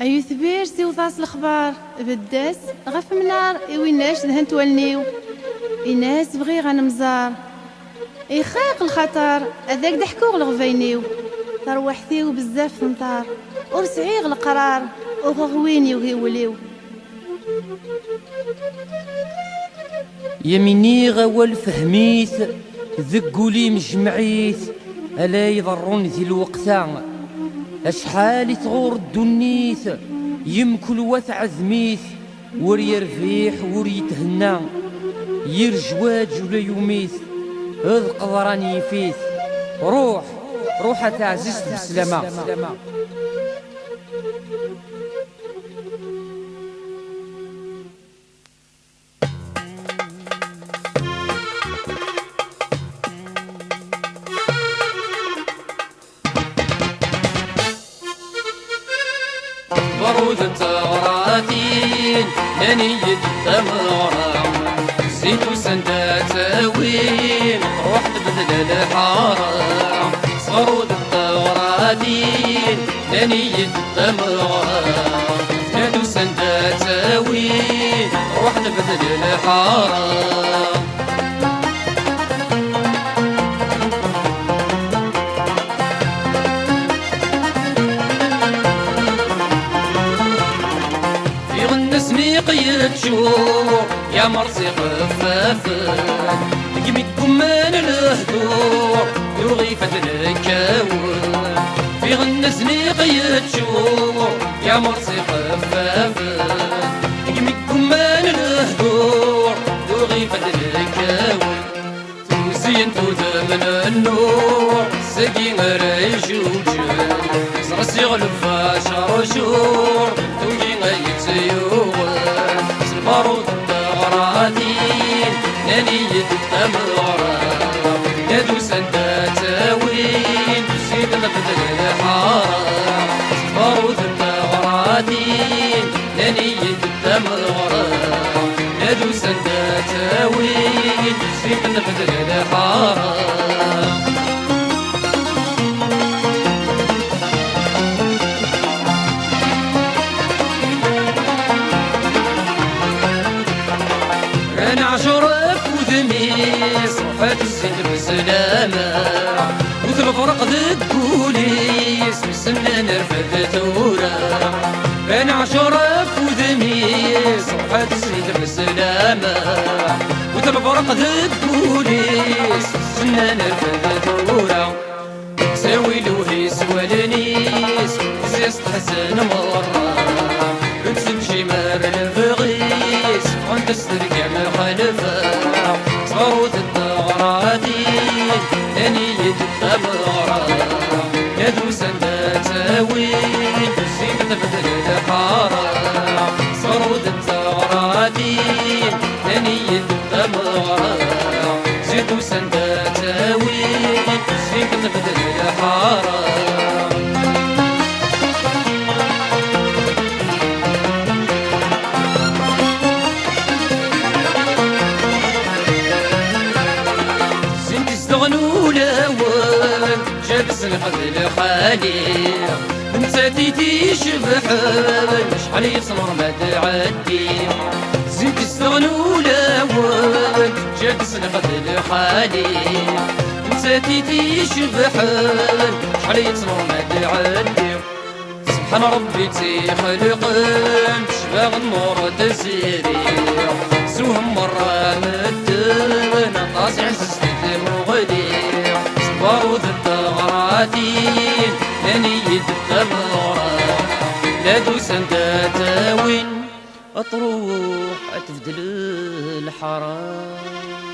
أيوث بير سيوطاس الأخبار بداس غف منار ويناش دهنت والنيو إناس بغي غنمزار يخاق الخطر هذاك ضحكوغ الغفينيو تروحتيو بزاف تنطار ورسعيغ القرار وغويني وغيوليو يميني غوال فهميث ذقولي مجمعيث ألا يضرون ذي الوقتا أشحال تغور الدنيث يمكل وثع ذميث وري رفيح وري تهنا يرجواج ولا يوميث هذ قدراني يفيث روح تعزيز بسلامة برود التغراتين لنية التمغرة زيتو سنداتاوين روح تبدل الحارة برود التغراتين لنية التمغرة زيتو سنداتاوين روح تبدل الحارة قيد شوق يا مرسي خفافن قميتكم من الهدوء يغي فتن الكون في غنسني قيد شوق يا مرسي خفافن قميتكم من الهدوء يغي فتن الكون توزين توذ من النور سقي ريشوجل سرسي غلفا شرشور توجي غيتسيوغ برود التغراتين لنية التمغرة يدو سنداتاوين سيد البدل الحارة برود التغراتين لنية التمغرة يدو سنداتاوين سيد البدل الحارة عشرف وذميس روحات الزين بسلامة وثل فرق ذا البوليس مسنا نرفد ثورة بين عشرف وذميس روحات الزين بسلامة وثل فرق ذا البوليس مسنا نرفد ثورة ساوي لوهيس والنيس زيست حسن مرة تمشي مار البغيس وانت استرجع مخالفة صاروت التغراتين لنية التمغرة يدو سنداتاوين سيد تبدل الحارة صاروت التغراتين لنية التمغرة زيدو سنداتاوين سيد تبدل الحارة قد الخالي نساتي تشبحن شحال يصنر ما تعدي زيد تستغنوا الاول جات قد الخالي نساتي تشبحن شحال يصنر ما تعدي سبحان ربي تخلق تشبه النور تسيري سوهم مرة مدن طاسع سستي مغلي برود التغراتين لنية التمغرة لا دوسن تاوين أطروح أتفدل الحرام